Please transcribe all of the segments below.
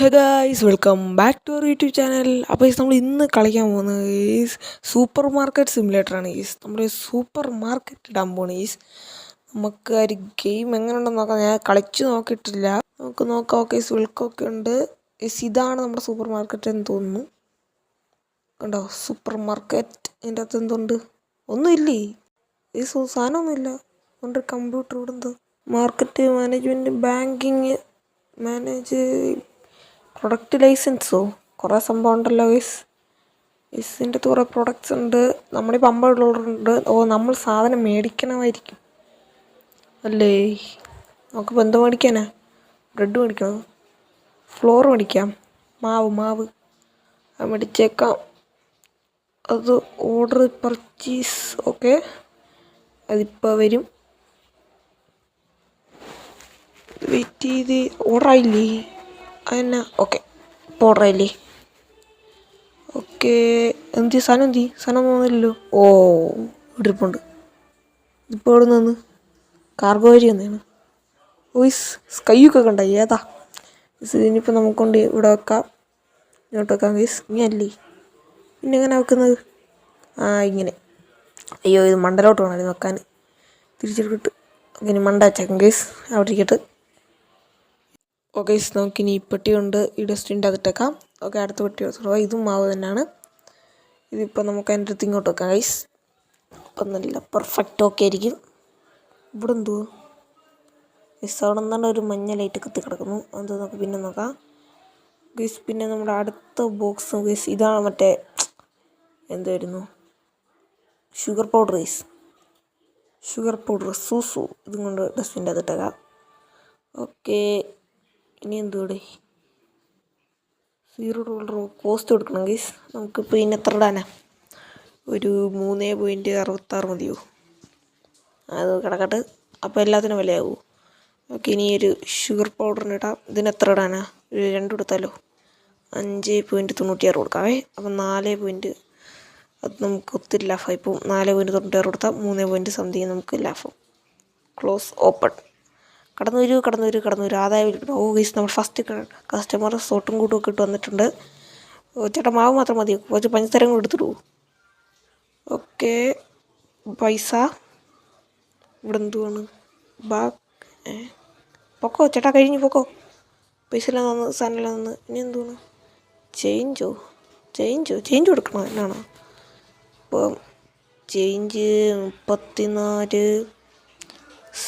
Hey guys, welcome back to our YouTube channel. അപ്പോൾ നമ്മൾ ഇന്ന് കളിക്കാൻ പോകുന്നത് സൂപ്പർ മാർക്കറ്റ് സിമുലേറ്ററാണ്. നമ്മുടെ സൂപ്പർ മാർക്കറ്റ് ഇടാൻ പോണ്. നമുക്ക് ഒരു ഗെയിം എങ്ങനെ ഉണ്ടെന്ന് നോക്കാം. ഞാൻ കളിച്ച് നോക്കിയിട്ടില്ല, നമുക്ക് നോക്കാം. ഓക്കെ, വിൽക്കൊക്കെ ഉണ്ട്. ഇതാണ് നമ്മുടെ സൂപ്പർ മാർക്കറ്റ് എന്ന് തോന്നുന്നു. കണ്ടോ സൂപ്പർ മാർക്കറ്റ്? ഇതിൻ്റെ അകത്ത് എന്തുണ്ട്? ഒന്നുമില്ലേ? ഈ സാധനമൊന്നുമില്ല. ഉണ്ട് കമ്പ്യൂട്ടർ. ഇവിടെ എന്തോ market management, banking, manage, product ലൈസൻസോ, കുറേ സംഭവം ഉണ്ടല്ലോ ഇതിൻ്റെ അകത്ത് കുറേ പ്രൊഡക്ട്സ് ഉണ്ട്. നമ്മളിപ്പോൾ $50 ഉണ്ട്. നമ്മൾ സാധനം മേടിക്കണമായിരിക്കും അല്ലേ? നമുക്കിപ്പോൾ എന്തോ മേടിക്കാനാ? ബ്രെഡ് മേടിക്കണം, ഫ്ലോർ മേടിക്കാം, മാവ് അത് മേടിച്ചേക്കാം. അത് ഓർഡർ പർച്ചേസ്. ഓക്കെ, അതിപ്പോൾ വരും. വെയിറ്റ് ചെയ്ത്. ഓർഡർ ആയില്ലേ? അതെന്നാ? ഓക്കെ, ഇപ്പോൾ ഓർഡർ ആയില്ലേ? ഓക്കെ, സാധനം തോന്നില്ലല്ലോ. ഇവിടെ ഇരിപ്പുണ്ട്. ഇതിപ്പോൾ ഇവിടെ നിന്ന് കാർഗോ വഴി വന്നതാണ്. സ്കൈയൊക്കെ കണ്ട ഏതാ? ഇതിനിപ്പോൾ നമുക്കൊണ്ട് ഇവിടെ വെക്കാം, ഇങ്ങോട്ട് വെക്കാം. ഇങ്ങനല്ലേ? പിന്നെ എങ്ങനെ വെക്കുന്നത്? ഇങ്ങനെ. അയ്യോ, ഇത് മണ്ടലോട്ട് വേണം വെക്കാൻ. തിരിച്ചെടുക്കിട്ട് ഇങ്ങനെ മണ്ട വെച്ചേക്കാം അവിടെ ഇരിക്കട്ട്. ഓക്കെ, നമുക്കിനി ഈ പെട്ടി കൊണ്ട് ഈ ഡസ്റ്റ്ബിൻ്റെ അതിട്ടേക്കാം. ഓക്കെ, അടുത്ത പെട്ടി എടുത്തോ. ഇതും മാവ് തന്നെയാണ്. ഇതിപ്പോൾ നമുക്ക് അതിൻ്റെ അടുത്ത് ഇങ്ങോട്ട് വെക്കാം അപ്പം നല്ല പെർഫെക്റ്റ് ഓക്കെ ആയിരിക്കും. ഇവിടെ എന്തോ അവിടെ നിന്നാണ് ഒരു മഞ്ഞ ലൈറ്റ് കത്തി കിടക്കുന്നു. അത് നമുക്ക് പിന്നെ നോക്കാം. പിന്നെ നമ്മുടെ അടുത്ത ബോക്സ് ഇതാണ്. മറ്റേ എന്തായിരുന്നു? ഷുഗർ പൗഡർ സൂസു. ഇതും കൊണ്ട് ഡസ്റ്റ്ബിൻ്റെ അതിട്ടേക്കാം. ഓക്കെ, ഇനി എന്തോടെ? $0 കോസ്റ്റ് കൊടുക്കണം നമുക്കിപ്പോൾ ഇനി എത്ര ഇടാനാ? ഒരു 3.66 മതിയോ? അത് കിടക്കട്ടെ. അപ്പോൾ എല്ലാത്തിനും വിലയാകുമോ? ഓക്കെ, ഇനി ഒരു ഷുഗർ പൗഡറിന് ഇടാം. ഇതിന് എത്ര ഇടാനാ? ഒരു 2 കൊടുത്താലോ? 5.96 കൊടുക്കാവേ. അപ്പം 4. അത് നമുക്ക് ഒത്തിരി ലാഭമായി. ഇപ്പോൾ 4.96 കൊടുത്താൽ 3 സംതിങ് നമുക്ക് ലാഭം. Close open. കടന്നു വരൂ. ആദായം വിളിക്കണം. നമ്മൾ ഫസ്റ്റ് കസ്റ്റമർ സോട്ടും കൂട്ടും ഒക്കെ ഇട്ട് വന്നിട്ടുണ്ട്. ചേട്ടാ, മാവ് മാത്രം മതി, കുറച്ച് പഞ്ചസാര കൂടെ എടുത്തിടൂ. ഓക്കെ, പൈസ ഇവിടെ എന്തുവാണ്? പൊക്കോ ചേട്ടാ, കഴിഞ്ഞു പൊക്കോ. പൈസ എല്ലാം തന്ന്, സാധനം എല്ലാം തന്ന്. ഇനി എന്തുവാണ്? ചേഞ്ച് കൊടുക്കണോ? എന്നാണോ? ഇപ്പം ചേഞ്ച് 34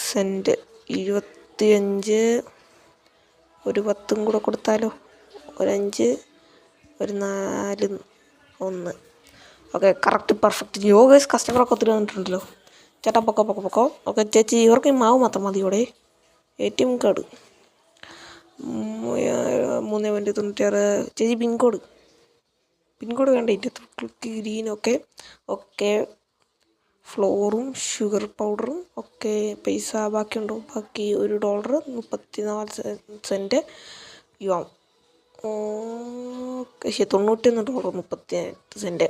സെൻറ്റ്, 25. ഒരു 10 കൂടെ കൊടുത്താലോ? ഒരു 5, ഒരു 4, 1. Okay, correct perfect. യോഗേസ് കസ്റ്റമറൊക്കെ ഒത്തിരി വന്നിട്ടുണ്ടല്ലോ. ചേട്ടാ പൊക്കോ. ഓക്കെ ചേച്ചി, ഇവർക്ക് ഈ മാവ് മാത്രം മതി. ഇവിടെ ATM കാർഡ് 3.96. ചേച്ചി പിൻകോഡ് വേണ്ട. Click green. ഓക്കെ, ഫ്ലോറും ഷുഗർ പൗഡറും. ഓക്കെ, പൈസ ബാക്കിയുണ്ടോ? ബാക്കി $1 34 സെൻറ്റ് യുവാം. $91 38 സെൻറ്റ്.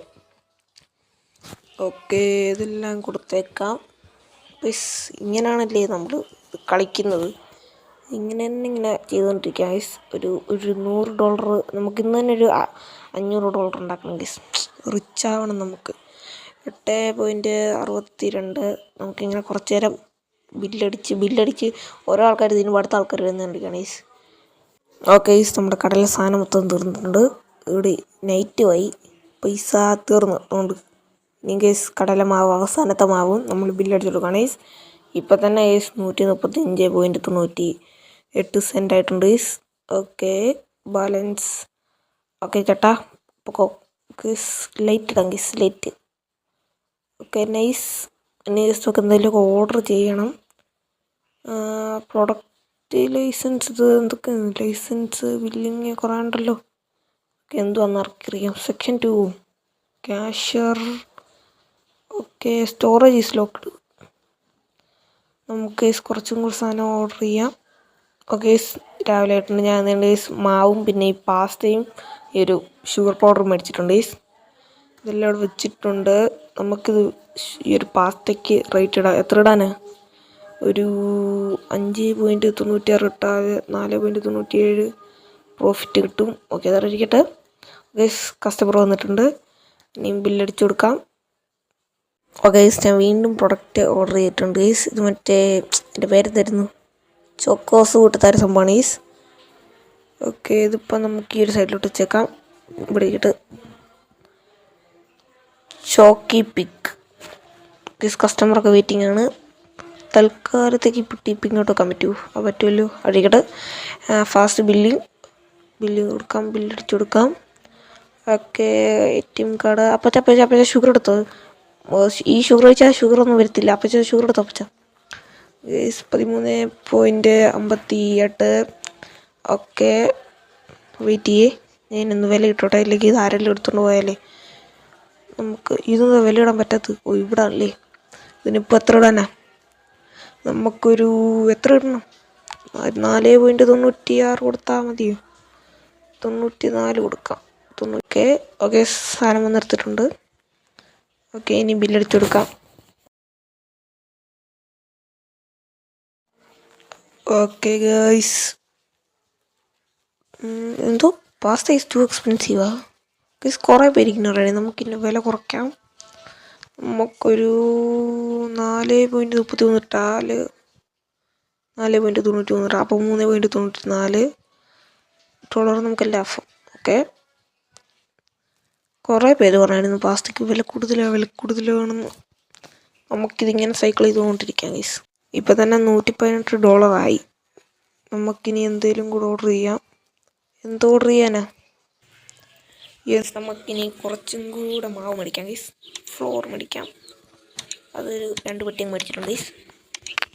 ഓക്കെ, ഇതെല്ലാം കൊടുത്തേക്കാം. ഇങ്ങനെയാണല്ലേ നമ്മൾ കളിക്കുന്നത്. ഇങ്ങനെ ചെയ്തുകൊണ്ടിരിക്കുക. ഒരു $100 നമുക്ക് ഇന്ന് തന്നെ ഒരു $500 ഉണ്ടാക്കണം. റിച്ച് ആവണം നമുക്ക്. 8.62. നമുക്കിങ്ങനെ കുറച്ച് നേരം ബില്ലടിച്ച് ഓരോ ആൾക്കാർ ഇതിന് അടുത്ത ആൾക്കാർ വരുന്നുണ്ടിരിക്കുകയാണ്. ഓക്കെ, നമ്മുടെ കടയിലെ സാധനം മൊത്തം തീർന്നിട്ടുണ്ട്. ഇവിടെ നൈറ്റ് ആയി, പൈസ തീർന്നു. അതുകൊണ്ട് ഇനി കടയിലെ മാവ്, അവസാനത്തെ മാവും നമ്മൾ ബില്ലടിച്ച് കൊടുക്കുകയാണ്. ഇപ്പം തന്നെ 135.98 സെൻറ്റ് ആയിട്ടുണ്ട്. Okay, balance. ഓക്കെ ചേട്ടാ പൊക്കോ. ലൈറ്റ് ഇടാം ലൈറ്റ്. Okay, nice. ഒക്കെ എന്തെങ്കിലുമൊക്കെ ഓർഡർ ചെയ്യണം. പ്രൊഡക്റ്റ് ലൈസൻസ്, ഇത് എന്തൊക്കെ ലൈസൻസ്, ബില്ലിങ് കുറേ ഉണ്ടല്ലോ. ഓക്കെ, എന്തുവാന്ന് ആർക്കറിയാം? Section 2 cashier. Okay, storage is locked. നമുക്ക് കുറച്ചും കൂടി സാധനം ഓർഡർ ചെയ്യാം. ഓക്കെ, രാവിലെ ആയിട്ടുണ്ട്. ഞാൻ മാവും പിന്നെ ഈ പാസ്തയും ഈ ഒരു ഷുഗർ പൗഡറും മേടിച്ചിട്ടുണ്ട്. ഇതെല്ലാം ഇവിടെ വെച്ചിട്ടുണ്ട്. നമുക്കിത് ഈ ഒരു പാസ്തയ്ക്ക് റേറ്റ് ഇടാം. എത്ര ഇടാനാ? ഒരു 5.96 ഇട്ടാൽ 4.97 പ്രോഫിറ്റ് കിട്ടും. ഓക്കെ, അതറിയിക്കട്ടെ. ഗൈസ്, കസ്റ്റമർ വന്നിട്ടുണ്ട്. ഇനിയും ബില്ലടിച്ചു കൊടുക്കാം. ഓക്കെ ഗൈസ്, ഞാൻ വീണ്ടും പ്രൊഡക്റ്റ് ഓർഡർ ചെയ്തിട്ടുണ്ട് ഗൈസ്. ഇത് മറ്റേ എൻ്റെ പേര് തരുന്നു, ചോക്കോസ് കൂട്ടത്താര സംഭവമാണ് ഗൈസ്. ഓക്കെ, ഇതിപ്പോൾ നമുക്ക് ഈ ഒരു സൈഡിലോട്ട് വെച്ചേക്കാം. ഇവിടെ ഇട്ട് ചോക്കി പിക്ക് ഗൈസ്. കസ്റ്റമറൊക്കെ വെയിറ്റിംഗ് ആണ്. തൽക്കാലത്തേക്ക് ഇപ്പോൾ ടിപ്പിങ്ങോട്ട് വെക്കാൻ പറ്റുമല്ലോ. അടിക്കട്ടെ. ഫാസ്റ്റ് ബില്ലിങ് കൊടുക്കാം, ബില്ലടിച്ചു കൊടുക്കാം. Okay, ATM card. അപ്പച്ച ഷുഗർ എടുത്തോ? ഈ ഷുഗർ കഴിച്ചാൽ ഷുഗറൊന്നും വരത്തില്ല. അപ്പച്ച ഷുഗർ എടുത്തോ അപ്പച്ച. 13.58. ഓക്കെ, വെയിറ്റ് ചെയ്യേ, ഞാനൊന്ന് വില ഇട്ടോട്ടെ, ഇല്ലെങ്കിൽ ഇത് ആരെങ്കിലും എടുത്തുകൊണ്ട് പോയാലേ നമുക്ക് ഇതൊന്നും വില ഇടാൻ പറ്റാത്തത്. ഇവിടെ ആണല്ലേ. ഇതിനിപ്പോൾ എത്ര ഇടാനാ? നമുക്കൊരു എത്ര ഇടണം? 4.96 കൊടുത്താൽ മതിയോ? 94 കൊടുക്കാം. ഓക്കെ, സാധനം വന്നെടുത്തിട്ടുണ്ട്. ഓക്കെ, ഇനി ബില്ലടിച്ചു കൊടുക്കാം. ഓക്കെ ഗൈസ്, എന്തോ പാസ്ത ഈസ് ടു എക്സ്പെൻസീവാ ഗൈസ്. കുറേ പേരിക്കുന്നുണ്ട്. നമുക്കിനി വില കുറയ്ക്കാം. നമുക്കൊരു 4.33 ഇട്ടാൽ 4.93 അപ്പോൾ $3.94 നമുക്ക് ലാഭം. ഓക്കെ, കുറേ പേര് പറഞ്ഞായിരുന്നു പാസ്തയ്ക്ക് വില കൂടുതലാണെന്ന്. നമുക്കിതിങ്ങനെ സൈക്കിൾ ചെയ്തുകൊണ്ടിരിക്കാം ഗൈസ്. ഇപ്പം തന്നെ $118 നമുക്കിനി എന്തെങ്കിലും കൂടെ ഓർഡർ ചെയ്യാം. എന്ത് ഓർഡർ ചെയ്യാനാ? യെസ്, നമുക്കിനി കുറച്ചും കൂടെ മാവ് മേടിക്കാം ഗൈസ്. ഫ്ലോർ മേടിക്കാം. അതൊരു 2 പെട്ടിയും മേടിച്ചിട്ടുണ്ട് ഗൈസ്.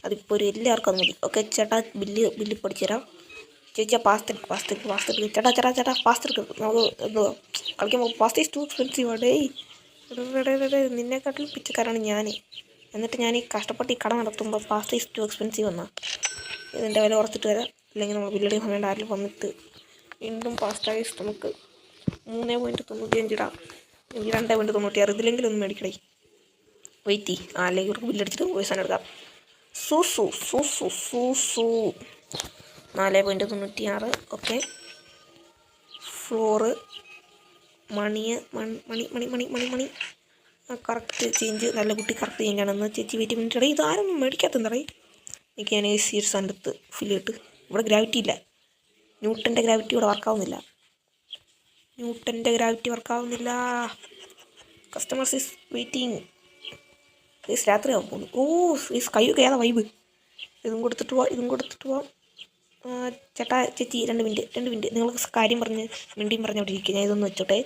അതിപ്പോൾ എല്ലാവർക്കും അത് മതി. ഓക്കെ ചേട്ടാ, ബില്ല് പഠിച്ചു തരാം. ചേച്ചാ പാസ്ത എടുക്കും. ചേട്ടാ പാസ്ത എടുക്കും. നമുക്ക് എന്തോ കളിക്കാൻ പോകും. പാസ്ത ഈസ് ടു എക്സ്പെൻസീവ് ഡേ. നിന്നെക്കാട്ടിലും പിച്ചക്കാരാണ് ഞാൻ. എന്നിട്ട് ഞാൻ ഈ കഷ്ടപ്പെട്ട് ഈ കട നടത്തുമ്പോൾ പാസ്ത ഈസ് ടു എക്സ്പെൻസീവ് എന്നാണ്. ഇതിൻ്റെ വില കുറച്ചിട്ട് വരാം, അല്ലെങ്കിൽ നമ്മൾ ബില്ലടിക്കാൻ സമയം ആരെങ്കിലും വന്നിട്ട് വീണ്ടും പാസ്ത ഈസ് നമുക്ക് 3.95 ഇടാം, എനിക്ക് 2.96. ഇതിലെങ്കിലും ഒന്ന് മേടിക്കണേ. വെയിറ്റ് അല്ലെങ്കിൽ ഇവർക്ക് ബില്ലടിച്ചിട്ട് പോയി സാധനം എടുക്കാം. സൂസു 4.96. ഓക്കെ, ഫ്ലോറ് മണി കറക്റ്റ് ചേഞ്ച്. നല്ല കുട്ടി കറക്റ്റ് ചേഞ്ചാണെന്ന്. ചേച്ചി വെയിറ്റ് മിനിറ്റ്. ഇതാരൊന്നും മേടിക്കാത്തെന്തറേ. എനിക്ക് ഞാൻ സീരിയസ് എടുത്ത് ഫില്ലിട്ട്. ഇവിടെ ഗ്രാവിറ്റി ഇല്ല. ന്യൂട്ടൻ്റെ ഗ്രാവിറ്റി ഇവിടെ വർക്കാവുന്നില്ല. Customers is waiting. രാത്രി ആവാൻ പോകുന്നു. കയ്യൊക്കെ ഏതാ വൈബ്. ഇതും കൊടുത്തിട്ട് പോവാം. ചേട്ടാ ചേച്ചി 2 മിനിറ്റ്. നിങ്ങൾക്ക് കാര്യം മിണ്ടിയും പറഞ്ഞോണ്ടിരിക്കുക. ഞാൻ ഇതൊന്ന് വെച്ചോട്ടെ.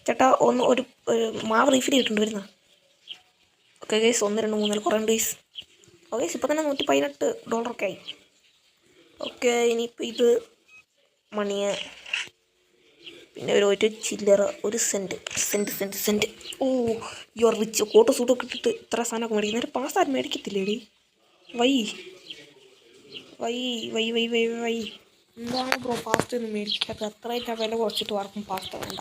ചേട്ടാ ഒരു മാവ് റീഫിൽ ചെയ്തിട്ടുണ്ട് വരുന്ന. ഓക്കെ ഗൈസ്, 1 2 3 കുറേ ഉണ്ട് ഗൈസ്. ഓക്കെ, ഇപ്പോൾ തന്നെ $118 ആയി. ഓക്കെ, ഇനിയിപ്പോൾ ഇത് മണിയെ പിന്നെ ഒരു ചില്ലറ, 1 cent. You are rich. Coat സൂട്ടൊക്കെ ഇട്ടിട്ട് ഇത്ര സാധനമൊക്കെ മേടിക്കും. നേരെ പാസ്ത ആരും മേടിക്കത്തില്ലേടി. വൈ എന്താണ് ബ്രോ പാസ്ത ഒന്നും മേടിക്കാത്ത? അത്രയും വില കുറച്ചിട്ട് ആർക്കും പാസ്ത വേണ്ട.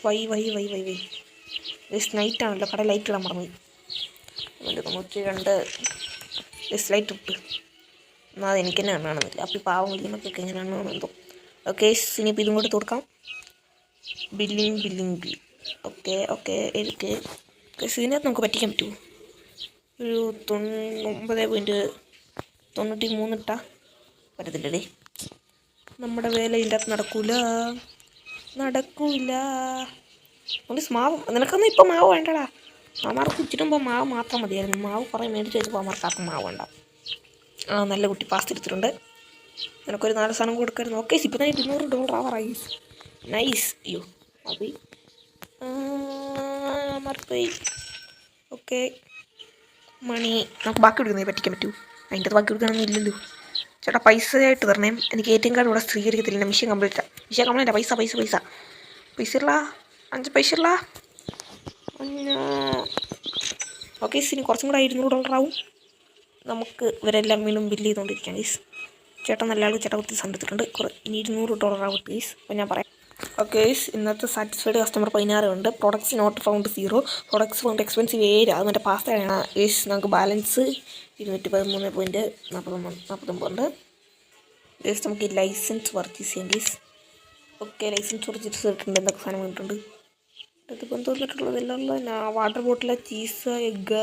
വൈ നൈറ്റ് ആണല്ലോ, കട ലൈറ്റ് ഇടാൻ മറന്നു. 92 ലൈറ്റ് ഇട്ട്. എന്നാൽ അതെനിക്ക് തന്നെ കാണുന്നില്ല. അപ്പോൾ ഈ പാവം വിളിക്കുന്നൊക്കെ എങ്ങനെയാണോ എന്തോ. ഓക്കെ, ഇനിയിപ്പോൾ ഇതും കൂടെ കൊടുക്കാം. ബില്ലിങ്. ഓക്കെ എനിക്ക് ഇതിനകത്ത് നമുക്ക് പറ്റിക്കാൻ പറ്റുമോ? ഒരു 99.93 ഇട്ടാ പറ്റത്തില്ലേ? നമ്മുടെ വേല ഇതിൻ്റെ അകത്ത് നടക്കൂല. മാവ് നിനക്കൊന്നും ഇപ്പം മാവ് വേണ്ടടാ. അമ്മമാർക്ക് ഉച്ചിട്ടുമ്പോൾ മാവ് മാത്രം മതിയായിരുന്നു. മാവ് കുറേ മേടിച്ച് വെച്ചപ്പോൾ അമ്മമാർക്കാർക്കും മാവ് വേണ്ട. നല്ല കുട്ടി പാസ്ത എടുത്തിട്ടുണ്ട്. നിനക്കൊരു 4 സാധനം കൊടുക്കായിരുന്നു. ഓക്കെ, ഇപ്പോൾ തന്നെ $200 ആവാറായി. നൈസ്. അയ്യോ അത് മറന്നുപോയി. ഓക്കെ, മണി നമുക്ക് ബാക്കി കൊടുക്കുന്നേ പറ്റിക്കാൻ പറ്റൂ. അതിൻ്റെ അത് ബാക്കി കൊടുക്കണമെന്നും ഇല്ലല്ലോ. ചേട്ടാ പൈസ ആയിട്ട് തരണേ. എനിക്ക് ATM കാർഡ് ഇവിടെ സ്വീകരിക്കത്തില്ല. മിഷൻ കംപ്ലീറ്റാ. പൈസ ഇല്ല. 5 പൈസ ഇല്ല. ഓക്കെ, ഇനി കുറച്ചും കൂടെ $200 ആവും. നമുക്ക് ഇവരെല്ലാം വീണ്ടും ബില്ല് ചെയ്തുകൊണ്ടിരിക്കാം ഗൈസ്. ചേട്ടൻ നല്ല ആൾക്ക് ചേട്ടാ ഒത്തിരി സണ്ടെടുത്തിട്ടുണ്ട്. ഇനി $200 ആവും ഗൈസ്. അപ്പോൾ ഞാൻ പറയാം. ഓക്കെ ഗൈസ്, ഇന്നത്തെ സാറ്റിസ്ഫൈഡ് കസ്റ്റമർ 16 ഉണ്ട്. Products not found 0. Products found expensive 7. അത് മറ്റേ പാസ്തയാണ് ഗൈസ്. നമുക്ക് ബാലൻസ് 213.49 ഉണ്ട്. ജസ്റ്റ് നമുക്ക് ഈ ലൈസൻസ് പർച്ചേസ് ചെയ്യാം ഗീസ്. ഓക്കെ, ലൈസൻസ് പർച്ചേസ് ചെയ്തിട്ടുണ്ട്. എന്തൊക്കെ സാധനം വന്നിട്ടുണ്ട് ഇതിപ്പോൾ തോന്നിട്ടുള്ളത് എല്ലാം വാട്ടർ ബോട്ടിൽ, ചീസ്, എഗ്ഗ്,